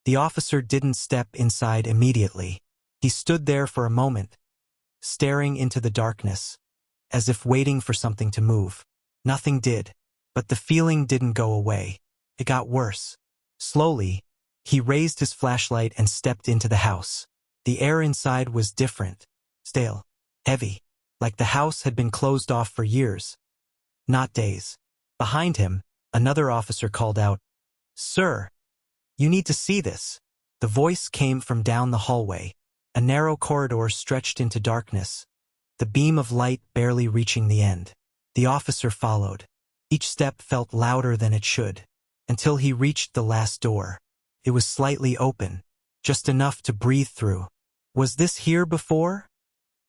The officer didn't step inside immediately. He stood there for a moment, staring into the darkness, as if waiting for something to move. Nothing did, but the feeling didn't go away. It got worse. Slowly, he raised his flashlight and stepped into the house. The air inside was different, stale, heavy, like the house had been closed off for years, not days. Behind him, another officer called out, "Sir, you need to see this." The voice came from down the hallway. A narrow corridor stretched into darkness, the beam of light barely reaching the end. The officer followed. Each step felt louder than it should, until he reached the last door. It was slightly open, just enough to breathe through. "Was this here before?"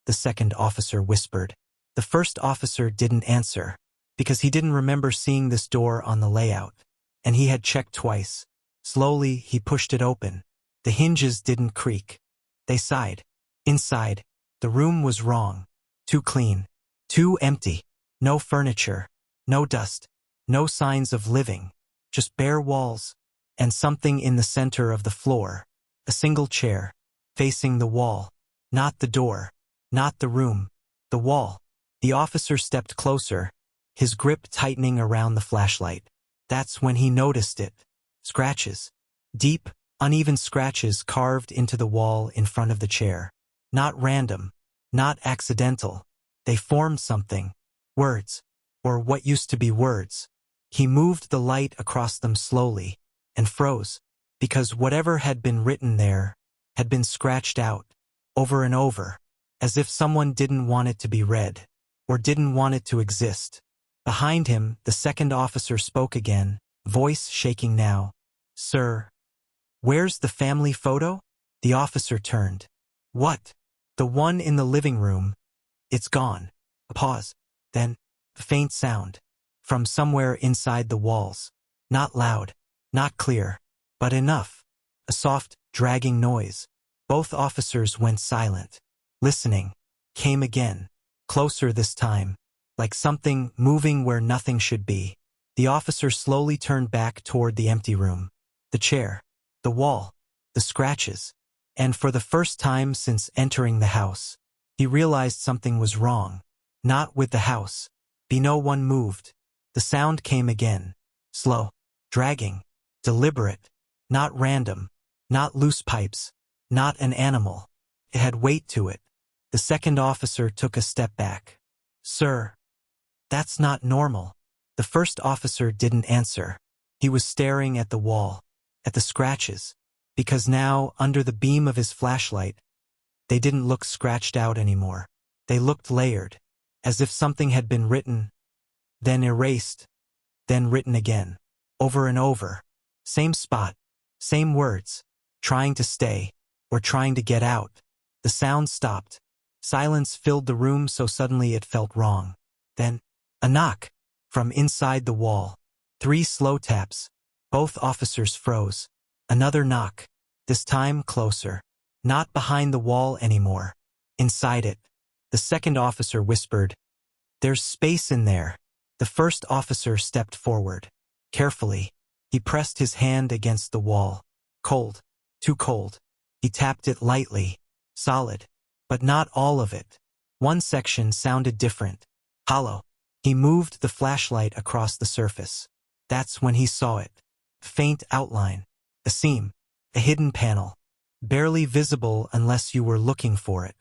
the second officer whispered. The first officer didn't answer, because he didn't remember seeing this door on the layout, and he had checked twice. Slowly, he pushed it open. The hinges didn't creak. They sighed. Inside, the room was wrong. Too clean. Too empty. No furniture. No dust. No signs of living. Just bare walls. And something in the center of the floor. A single chair. Facing the wall. Not the door. Not the room. The wall. The officer stepped closer, his grip tightening around the flashlight. That's when he noticed it. Scratches. Deep, uneven scratches carved into the wall in front of the chair. Not random. Not accidental. They formed something. Words. Or what used to be words. He moved the light across them slowly, and froze, because whatever had been written there had been scratched out, over and over, as if someone didn't want it to be read, or didn't want it to exist. Behind him, the second officer spoke again, voice shaking now. "Sir, where's the family photo?" The officer turned. "What?" "The one in the living room. It's gone." A pause. Then, a faint sound. From somewhere inside the walls. Not loud. Not clear. But enough. A soft, dragging noise. Both officers went silent. Listening. Came again. Closer this time. Like something moving where nothing should be. The officer slowly turned back toward the empty room. The chair. The wall. The scratches. And for the first time since entering the house, he realized something was wrong. Not with the house. No one moved. The sound came again. Slow. Dragging. Deliberate. Not random. Not loose pipes. Not an animal. It had weight to it. The second officer took a step back. "Sir, that's not normal." The first officer didn't answer. He was staring at the wall, at the scratches, because now, under the beam of his flashlight, they didn't look scratched out anymore. They looked layered, as if something had been written, then erased, then written again, over and over. Same spot, same words, trying to stay, or trying to get out. The sound stopped. Silence filled the room so suddenly it felt wrong. Then, a knock. From inside the wall. 3 slow taps. Both officers froze. Another knock. This time closer. Not behind the wall anymore. Inside it. The second officer whispered, "There's space in there." The first officer stepped forward. Carefully, he pressed his hand against the wall. Cold. Too cold. He tapped it lightly. Solid. But not all of it. One section sounded different. Hollow. He moved the flashlight across the surface. That's when he saw it. Faint outline. A seam. A hidden panel. Barely visible unless you were looking for it.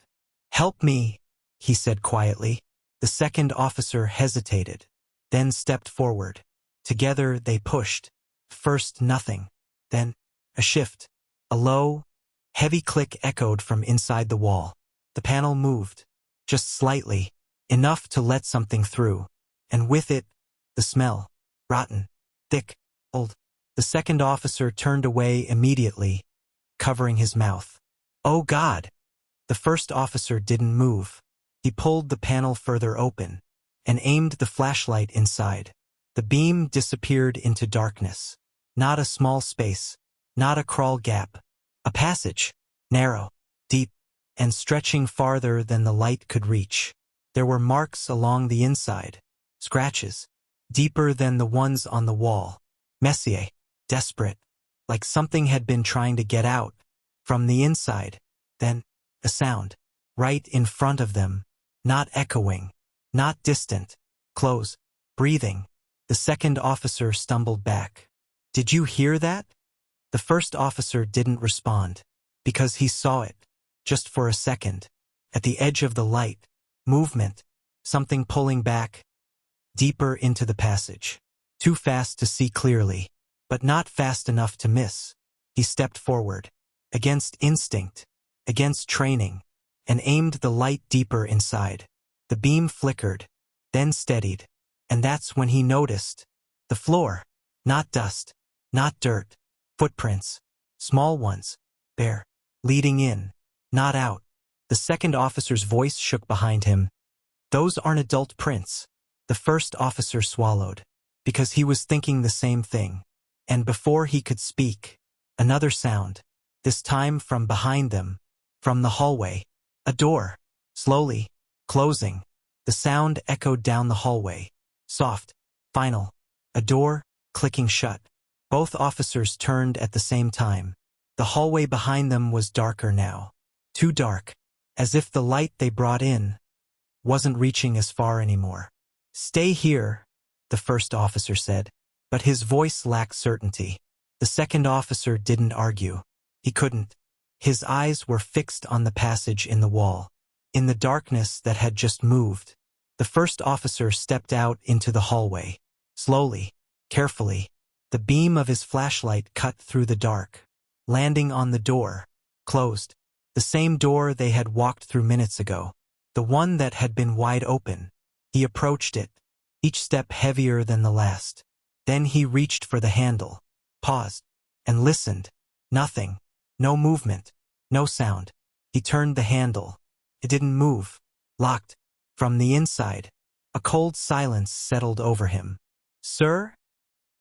"Help me," he said quietly. The second officer hesitated, then stepped forward. Together they pushed. First nothing. Then a shift. A low, heavy click echoed from inside the wall. The panel moved. Just slightly. Enough to let something through. And with it, the smell. Rotten. Thick. Old. The second officer turned away immediately, covering his mouth. "Oh God!" The first officer didn't move. He pulled the panel further open, and aimed the flashlight inside. The beam disappeared into darkness. Not a small space. Not a crawl gap. A passage. Narrow. Deep. And stretching farther than the light could reach. There were marks along the inside. Scratches. Deeper than the ones on the wall. Messier. Desperate. like something had been trying to get out from the inside. Then, a sound, right in front of them, not echoing, not distant, close, breathing. The second officer stumbled back. "Did you hear that?" The first officer didn't respond, because he saw it, just for a second, at the edge of the light, movement, something pulling back, deeper into the passage. Too fast to see clearly, but not fast enough to miss. He stepped forward, against instinct, against training, and aimed the light deeper inside. The beam flickered, then steadied, and that's when he noticed the floor, not dust, not dirt, footprints, small ones, bare, leading in, not out. The second officer's voice shook behind him. "Those aren't adult prints." The first officer swallowed, because he was thinking the same thing. And before he could speak, another sound, this time from behind them, from the hallway. A door, slowly, closing. The sound echoed down the hallway. Soft, final. A door, clicking shut. Both officers turned at the same time. The hallway behind them was darker now. Too dark, as if the light they brought in wasn't reaching as far anymore. "Stay here," the first officer said, but his voice lacked certainty. The second officer didn't argue. He couldn't. His eyes were fixed on the passage in the wall, in the darkness that had just moved. The first officer stepped out into the hallway. Slowly, carefully, the beam of his flashlight cut through the dark, landing on the door, closed. The same door they had walked through minutes ago, the one that had been wide open. He approached it, each step heavier than the last. Then he reached for the handle, paused, and listened. Nothing. No movement. No sound. He turned the handle. It didn't move. Locked. From the inside, a cold silence settled over him. "Sir?"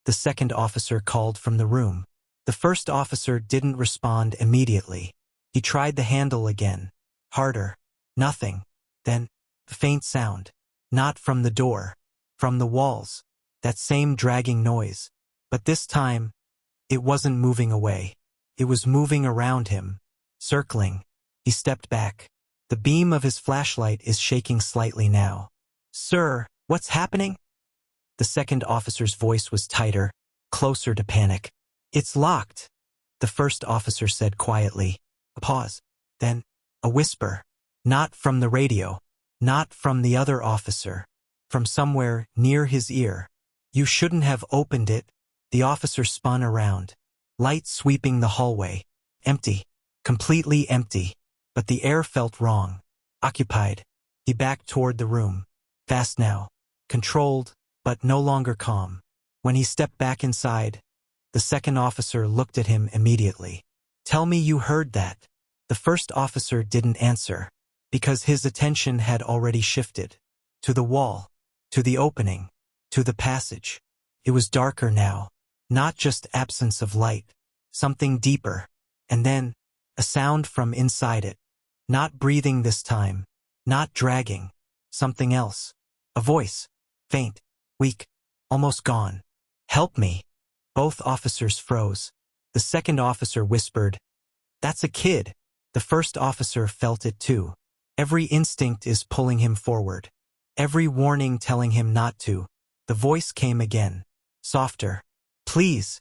the second officer called from the room. The first officer didn't respond immediately. He tried the handle again. Harder. Nothing. Then, a faint sound. Not from the door. From the walls. That same dragging noise. But this time, it wasn't moving away. It was moving around him. Circling. He stepped back. The beam of his flashlight is shaking slightly now. "Sir, what's happening?" The second officer's voice was tighter, closer to panic. "It's locked," the first officer said quietly. A pause. Then, a whisper. Not from the radio. Not from the other officer. From somewhere near his ear. "You shouldn't have opened it." The officer spun around. Light sweeping the hallway. Empty. Completely empty. But the air felt wrong. Occupied. He backed toward the room. Fast now. Controlled, but no longer calm. When he stepped back inside, the second officer looked at him immediately. "Tell me you heard that." The first officer didn't answer, because his attention had already shifted. To the wall. To the opening. To the passage. It was darker now. Not just absence of light. Something deeper. And then, a sound from inside it. Not breathing this time. Not dragging. Something else. A voice. Faint. Weak. Almost gone. "Help me." Both officers froze. The second officer whispered, "That's a kid." The first officer felt it too. Every instinct is pulling him forward. Every warning telling him not to. The voice came again. Softer. "Please."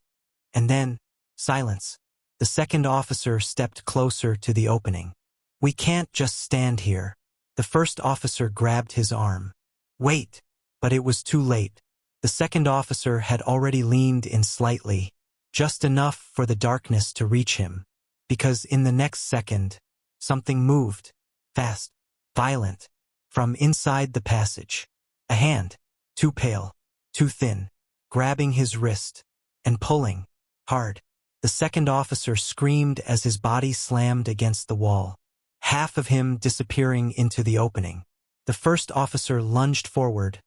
And then, silence. The second officer stepped closer to the opening. "We can't just stand here." The first officer grabbed his arm. "Wait." But it was too late. The second officer had already leaned in slightly, just enough for the darkness to reach him. Because in the next second, something moved. Fast. Violent. From inside the passage. A hand. Too pale. Too thin. Grabbing his wrist. And pulling. Hard. The second officer screamed as his body slammed against the wall. Half of him disappearing into the opening. The first officer lunged forward,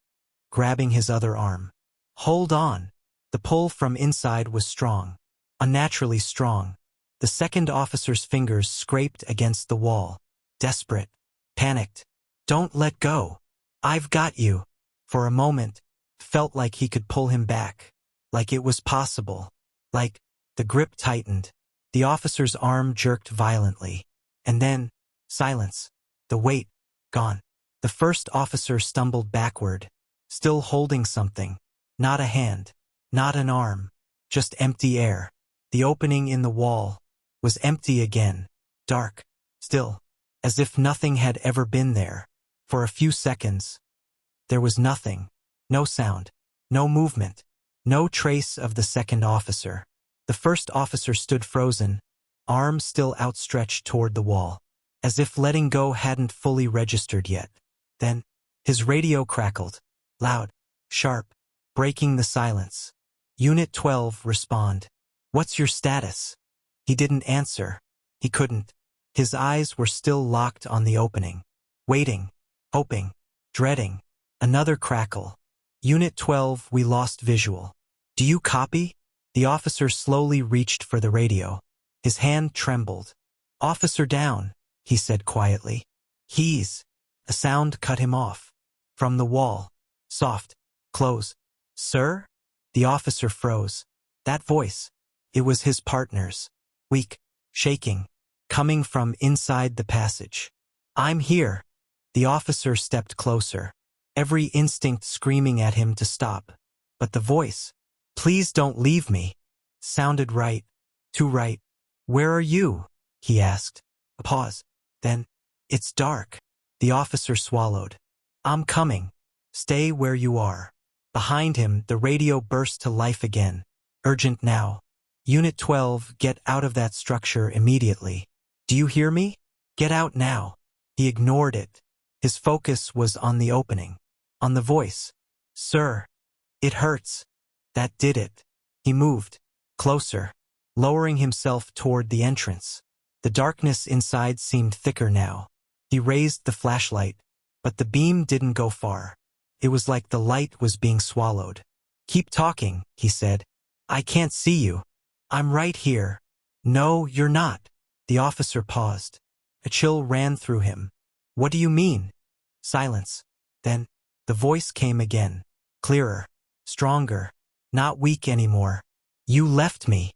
grabbing his other arm. "Hold on." The pull from inside was strong. Unnaturally strong. The second officer's fingers scraped against the wall. Desperate. Panicked. "Don't let go. I've got you." For a moment, felt like he could pull him back. Like it was possible. Like The grip tightened. The officer's arm jerked violently. And then, silence. The weight, gone. The first officer stumbled backward, still holding something. Not a hand, not an arm, just empty air. The opening in the wall was empty again, dark, still, as if nothing had ever been there. For a few seconds, there was nothing. No sound, no movement, no trace of the second officer. The first officer stood frozen, arms still outstretched toward the wall, as if letting go hadn't fully registered yet. Then, his radio crackled, loud, sharp, breaking the silence. Unit 12, respond. What's your status? He didn't answer. He couldn't. His eyes were still locked on the opening. Waiting, hoping, dreading. Another crackle. Unit 12, we lost visual. Do you copy? The officer slowly reached for the radio. His hand trembled. Officer down, he said quietly. He's. A sound cut him off. From the wall. Soft. Close. Sir? The officer froze. That voice. It was his partner's. Weak. Shaking. Coming from inside the passage. I'm here. The officer stepped closer. Every instinct screaming at him to stop. But the voice. Please don't leave me. Sounded right. Too right. Where are you? He asked. A pause. Then. It's dark. The officer swallowed. I'm coming. Stay where you are. Behind him, the radio burst to life again. Urgent now. Unit 12, get out of that structure immediately. Do you hear me? Get out now. He ignored it. His focus was on the opening. On the voice. Sir. It hurts. That did it. He moved. Closer. Lowering himself toward the entrance. The darkness inside seemed thicker now. He raised the flashlight, but the beam didn't go far. It was like the light was being swallowed. Keep talking, he said. I can't see you. I'm right here. No, you're not. The officer paused. A chill ran through him. What do you mean? Silence. Then, the voice came again. Clearer. Stronger. Not weak anymore. You left me.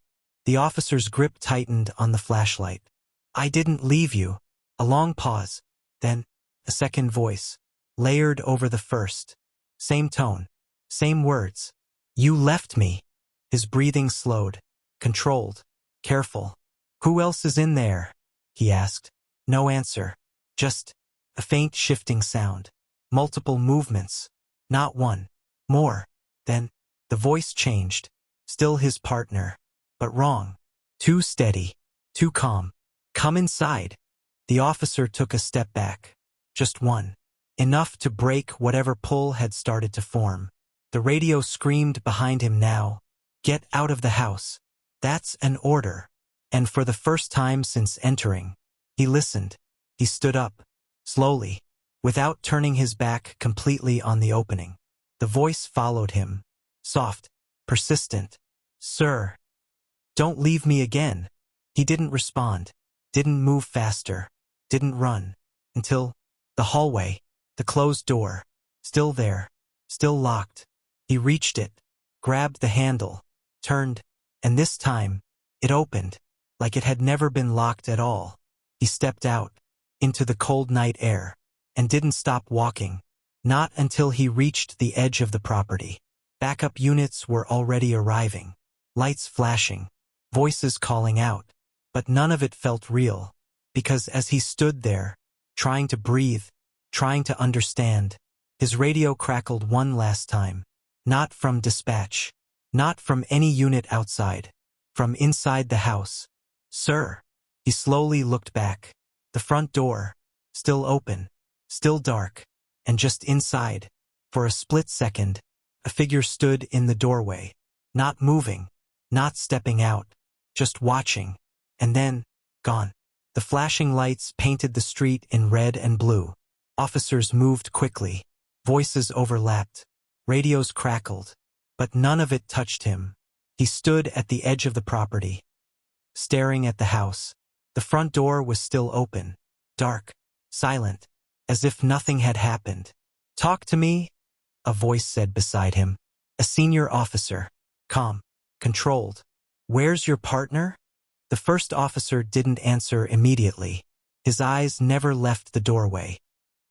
The officer's grip tightened on the flashlight. I didn't leave you. A long pause. Then, a second voice. Layered over the first. Same tone. Same words. You left me. His breathing slowed. Controlled. Careful. Who else is in there? He asked. No answer. Just a faint shifting sound. Multiple movements. Not one. More. Then, the voice changed. Still his partner. But wrong. Too steady. Too calm. Come inside. The officer took a step back. Just one. Enough to break whatever pull had started to form. The radio screamed behind him now. Get out of the house. That's an order. And for the first time since entering, he listened. He stood up. Slowly. Without turning his back completely on the opening. The voice followed him. Soft. Persistent. Sir. Don't leave me again. He didn't respond. Didn't move faster. Didn't run. Until the hallway. The closed door. Still there. Still locked. He reached it. Grabbed the handle. Turned. And this time, it opened. Like it had never been locked at all. He stepped out. Into the cold night air. And didn't stop walking. Not until he reached the edge of the property. Backup units were already arriving. Lights flashing. Voices calling out. But none of it felt real. Because as he stood there, trying to breathe, trying to understand, his radio crackled one last time. Not from dispatch. Not from any unit outside. From inside the house. Sir. He slowly looked back. The front door. Still open. Still dark. And just inside. For a split second, a figure stood in the doorway. Not moving. Not stepping out. Just watching. And then, gone. The flashing lights painted the street in red and blue. Officers moved quickly. Voices overlapped. Radios crackled. But none of it touched him. He stood at the edge of the property. Staring at the house. The front door was still open. Dark. Silent. As if nothing had happened. Talk to me? A voice said beside him. A senior officer. Calm. Controlled. Where's your partner? The first officer didn't answer immediately. His eyes never left the doorway.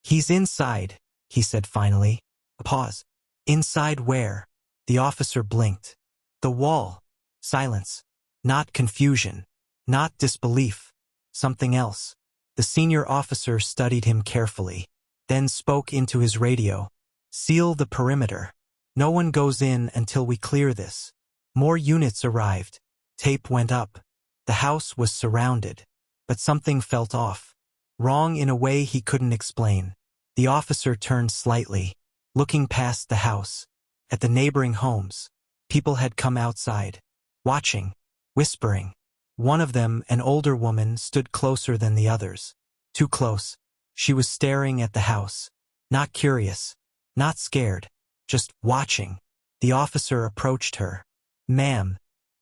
He's inside, he said finally. A pause. Inside where? The officer blinked. The wall. Silence. Not confusion. Not disbelief. Something else. The senior officer studied him carefully, then spoke into his radio. Seal the perimeter. No one goes in until we clear this. More units arrived. Tape went up. The house was surrounded. But something felt off. Wrong in a way he couldn't explain. The officer turned slightly, looking past the house. At the neighboring homes, people had come outside, watching, whispering. One of them, an older woman, stood closer than the others. Too close. She was staring at the house. Not curious. Not scared. Just watching. The officer approached her. Ma'am,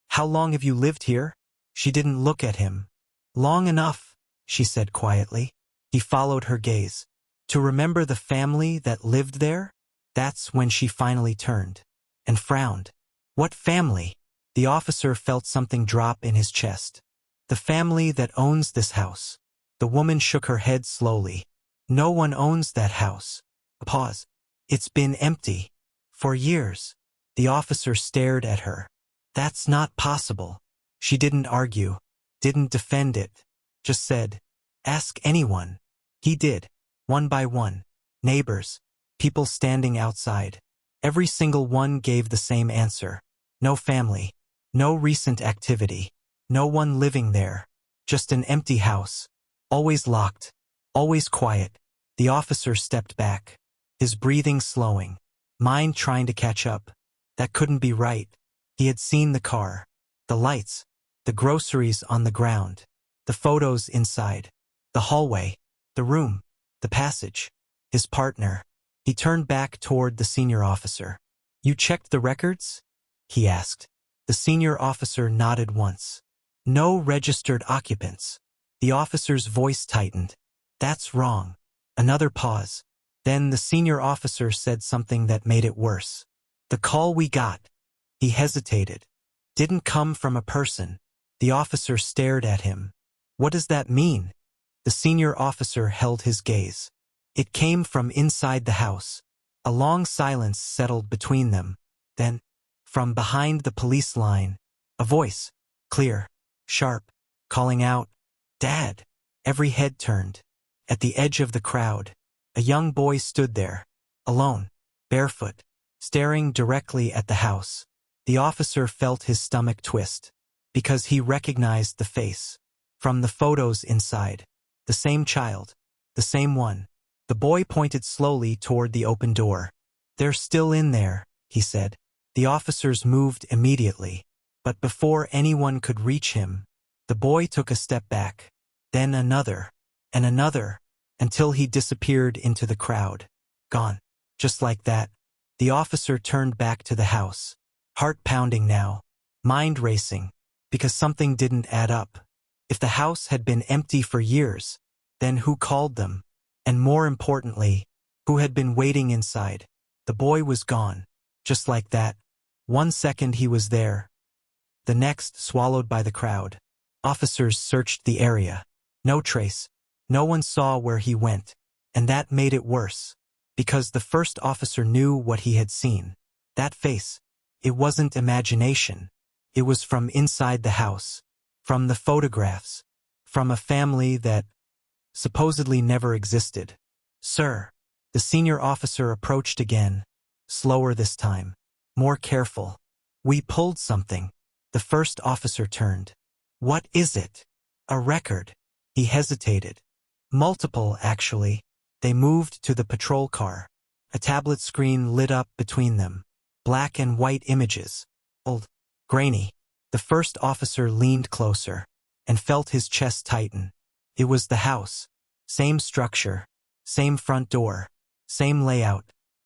how long have you lived here? She didn't look at him. Long enough, she said quietly. He followed her gaze. To remember the family that lived there? That's when she finally turned. And frowned. What family? The officer felt something drop in his chest. The family that owns this house. The woman shook her head slowly. No one owns that house. A pause. It's been empty. For years. The officer stared at her. That's not possible. She didn't argue. Didn't defend it. Just said, ask anyone. He did. One by one. Neighbors. People standing outside. Every single one gave the same answer. No family. No recent activity. No one living there. Just an empty house. Always locked. Always quiet. The officer stepped back. His breathing slowing. Mind trying to catch up. That couldn't be right. He had seen the car. The lights. The groceries on the ground. The photos inside. The hallway. The room. The passage. His partner. He turned back toward the senior officer. You checked the records? He asked. The senior officer nodded once. No registered occupants. The officer's voice tightened. That's wrong. Another pause. Then the senior officer said something that made it worse. The call we got. He hesitated. Didn't come from a person. The officer stared at him. What does that mean? The senior officer held his gaze. It came from inside the house. A long silence settled between them. Then, from behind the police line, a voice, clear, sharp, calling out, Dad! Every head turned. At the edge of the crowd, a young boy stood there, alone, barefoot, staring directly at the house. The officer felt his stomach twist, because he recognized the face. From the photos inside, the same child, the same one. The boy pointed slowly toward the open door. They're still in there, he said. The officers moved immediately, but before anyone could reach him, the boy took a step back, then another, and another, until he disappeared into the crowd. Gone. Just like that. The officer turned back to the house, heart pounding now, mind racing, because something didn't add up. If the house had been empty for years, then who called them? And more importantly, who had been waiting inside? The boy was gone. Just like that. 1 second he was there. The next swallowed by the crowd. Officers searched the area. No trace. No one saw where he went. And that made it worse. Because the first officer knew what he had seen. That face. It wasn't imagination. It was from inside the house. From the photographs. From a family that supposedly never existed. Sir. The senior officer approached again. Slower this time. More careful. We pulled something. The first officer turned. What is it? A record. He hesitated. Multiple, actually. They moved to the patrol car. A tablet screen lit up between them. Black and white images. Old. Grainy. The first officer leaned closer and felt his chest tighten. It was the house. Same structure. Same front door. Same layout.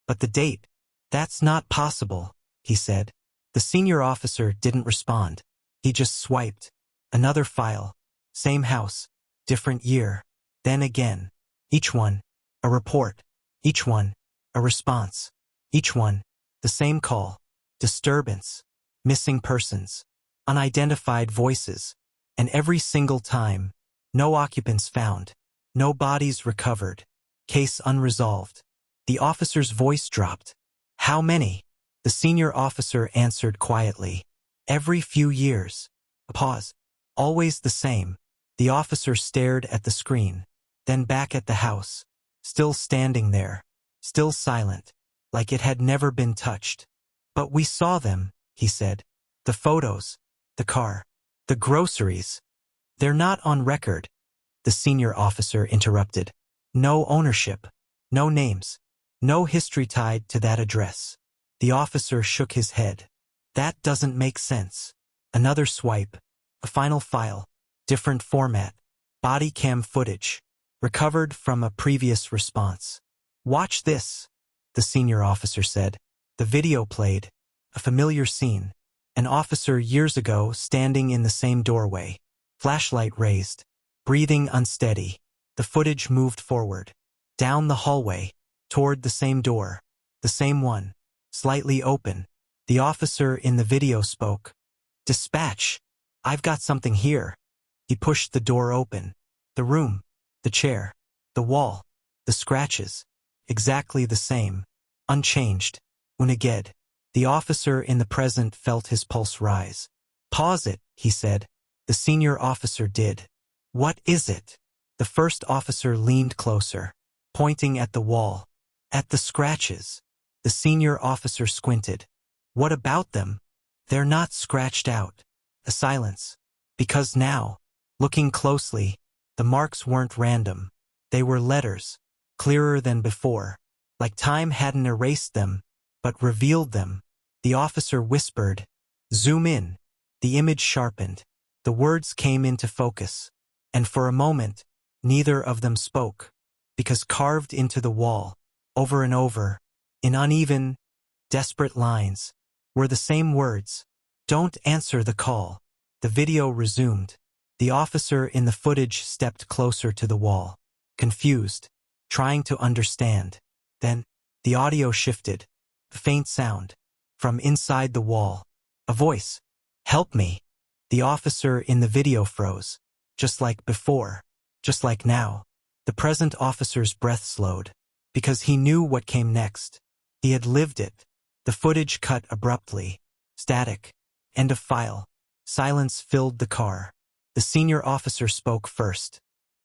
But the date. That's not possible, he said. The senior officer didn't respond. He just swiped. Another file. Same house. Different year. Then again. Each one. A report. Each one. A response. Each one. The same call. Disturbance. Missing persons. unidentified voices, and every single time, no occupants found, no bodies recovered, case unresolved. The officer's voice dropped. How many? The senior officer answered quietly. Every few years. A pause. Always the same. The officer stared at the screen, then back at the house, still standing there, still silent, like it had never been touched. But we saw them, he said. The photos, the car, the groceries. They're not on record, the senior officer interrupted. No ownership, no names, no history tied to that address. The officer shook his head. That doesn't make sense. Another swipe, a final file, different format, body cam footage, recovered from a previous response. Watch this, the senior officer said. The video played, a familiar scene, an officer years ago standing in the same doorway, flashlight raised, breathing unsteady. The footage moved forward, down the hallway, toward the same door, the same one, slightly open. The officer in the video spoke. Dispatch, I've got something here. He pushed the door open. The room, the chair, the wall, the scratches, exactly the same, unchanged. Uniged. The officer in the present felt his pulse rise. Pause it, he said. The senior officer did. What is it? The first officer leaned closer, pointing at the wall, at the scratches. The senior officer squinted. What about them? They're not scratched out. A silence. Because now, looking closely, the marks weren't random. They were letters, clearer than before, like time hadn't erased them, but revealed them. The officer whispered, Zoom in. The image sharpened. The words came into focus. And for a moment, neither of them spoke, because carved into the wall, over and over, in uneven, desperate lines, were the same words. Don't answer the call. The video resumed. The officer in the footage stepped closer to the wall, confused, trying to understand. Then, the audio shifted. A faint sound. From inside the wall. A voice. Help me. The officer in the video froze. Just like before. Just like now. The present officer's breath slowed. Because he knew what came next. He had lived it. The footage cut abruptly. Static. End of file. Silence filled the car. The senior officer spoke first.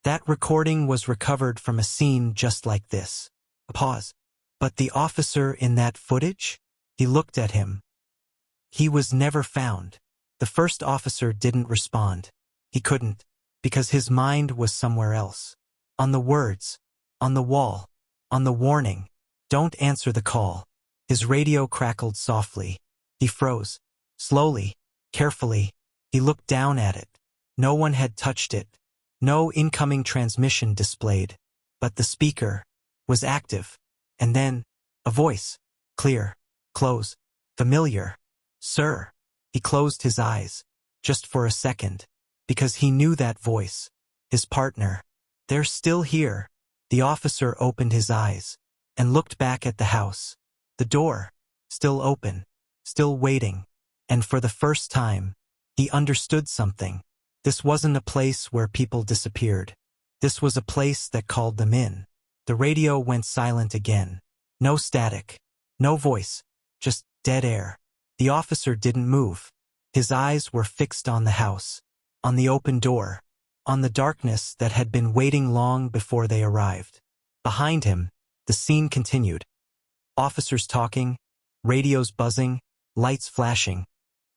That recording was recovered from a scene just like this. A pause. But the officer in that footage? He looked at him. He was never found. The first officer didn't respond. He couldn't, because his mind was somewhere else. On the words. On the wall. On the warning. Don't answer the call. His radio crackled softly. He froze. Slowly, carefully, he looked down at it. No one had touched it. No incoming transmission displayed. But the speaker was active. And then, a voice. Clear. Close. Familiar. Sir. He closed his eyes. Just for a second. Because he knew that voice. His partner. They're still here. The officer opened his eyes. And looked back at the house. The door. Still open. Still waiting. And for the first time, he understood something. This wasn't a place where people disappeared. This was a place that called them in. The radio went silent again. No static. No voice. Just dead air. The officer didn't move. His eyes were fixed on the house. On the open door. On the darkness that had been waiting long before they arrived. Behind him, the scene continued. Officers talking, radios buzzing, lights flashing.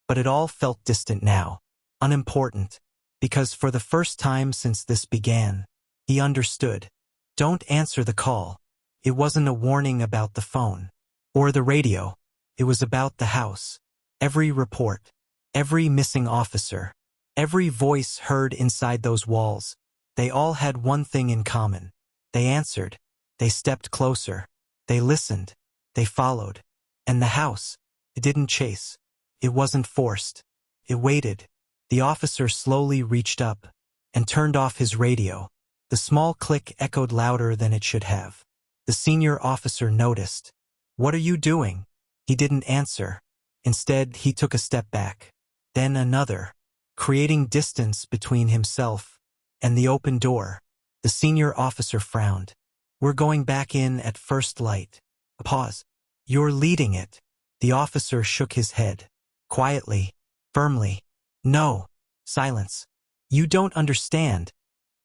But it all felt distant now, unimportant, because for the first time since this began, he understood. Don't answer the call. It wasn't a warning about the phone or the radio. It was about the house. Every report, every missing officer, every voice heard inside those walls, they all had one thing in common. They answered. They stepped closer. They listened. They followed. And the house, it didn't chase. It wasn't forced. It waited. The officer slowly reached up and turned off his radio. The small click echoed louder than it should have. The senior officer noticed. What are you doing? He didn't answer. Instead, he took a step back. then another, creating distance between himself and the open door. The senior officer frowned. "We're going back in at first light." A pause. "You're leading it." The officer shook his head. Quietly, firmly. "No." Silence. "You don't understand,"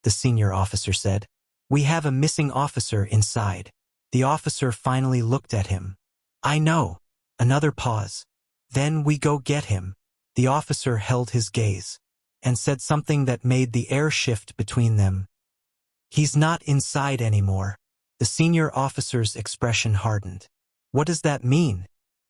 the senior officer said. "We have a missing officer inside." The officer finally looked at him. "I know." Another pause. "Then we go get him." The officer held his gaze and said something that made the air shift between them. "He's not inside anymore." The senior officer's expression hardened. "What does that mean?"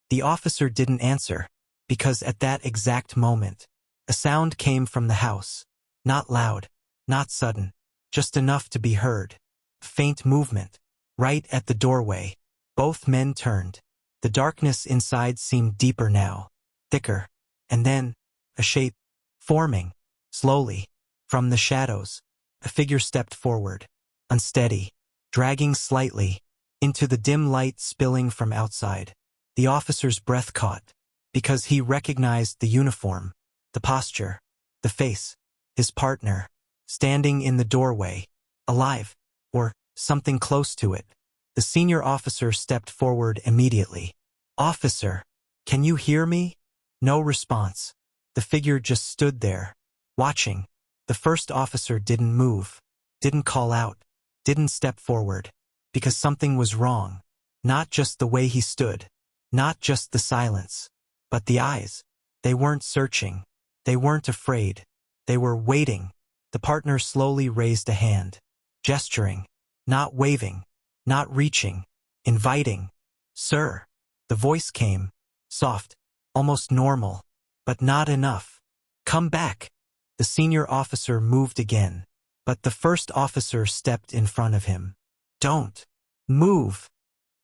The officer didn't answer, because at that exact moment, a sound came from the house. Not loud, not sudden, just enough to be heard. Faint movement. Right at the doorway. Both men turned. The darkness inside seemed deeper now, thicker. And then, a shape, forming, slowly, from the shadows. A figure stepped forward, unsteady, dragging slightly, into the dim light spilling from outside. The officer's breath caught, because he recognized the uniform, the posture, the face, his partner, standing in the doorway, alive, or something close to it. The senior officer stepped forward immediately. "Officer, can you hear me?" No response. The figure just stood there, watching. The first officer didn't move, didn't call out, didn't step forward, because something was wrong. Not just the way he stood, not just the silence, but the eyes. They weren't searching. They weren't afraid. They were waiting. The partner slowly raised a hand, gesturing, not waving, not reaching, inviting. "Sir." The voice came, soft, almost normal, but not enough. "Come back." The senior officer moved again, but the first officer stepped in front of him. "Don't move,"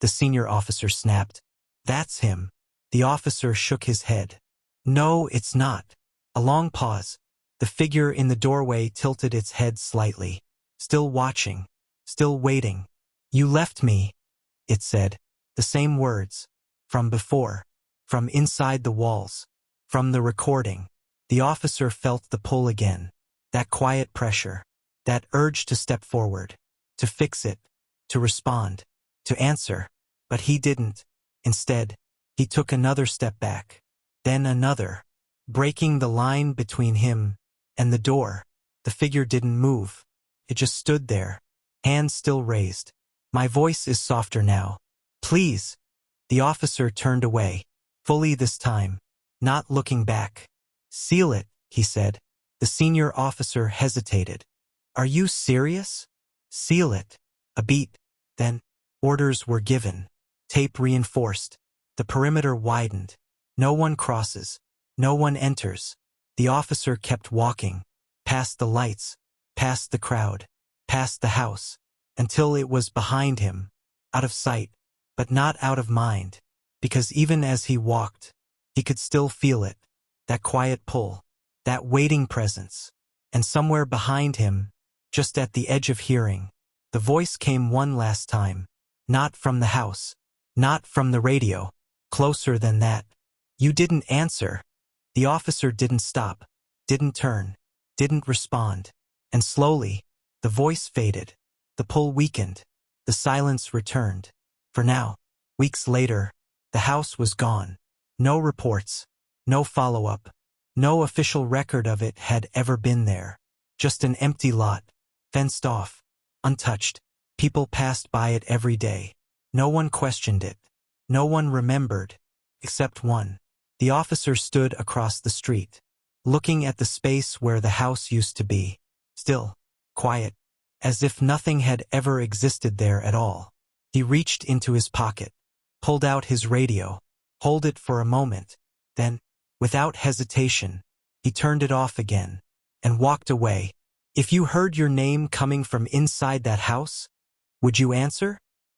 the senior officer snapped. "That's him." The officer shook his head. "No, it's not." A long pause. The figure in the doorway tilted its head slightly, still watching, still waiting. "You left me," it said. The same words. From before. From inside the walls. From the recording. The officer felt the pull again. That quiet pressure. That urge to step forward. To fix it. To respond. To answer. But he didn't. Instead, he took another step back. Then another. Breaking the line between him and the door. The figure didn't move. It just stood there. Hands still raised. "My voice is softer now. Please." The officer turned away. Fully this time. Not looking back. "Seal it," he said. The senior officer hesitated. "Are you serious?" "Seal it." A beat. Then, orders were given. Tape reinforced. The perimeter widened. No one crosses. No one enters. The officer kept walking. Past the lights. Past the crowd. Past the house. Until it was behind him. Out of sight. But not out of mind. Because even as he walked, he could still feel it. That quiet pull. That waiting presence. And somewhere behind him, just at the edge of hearing, the voice came one last time. Not from the house. Not from the radio. Closer than that. "You didn't answer." The officer didn't stop. Didn't turn. Didn't respond. And slowly, the voice faded. The pull weakened. The silence returned. For now, weeks later, the house was gone. No reports. No follow-up. No official record of it had ever been there. Just an empty lot. Fenced off. Untouched. People passed by it every day. No one questioned it. No one remembered. Except one. The officer stood across the street, looking at the space where the house used to be. Still. Quiet. As if nothing had ever existed there at all. He reached into his pocket. Pulled out his radio. Held it for a moment. Then, without hesitation, he turned it off again. And walked away. "If you heard your name coming from inside that house, would you answer?"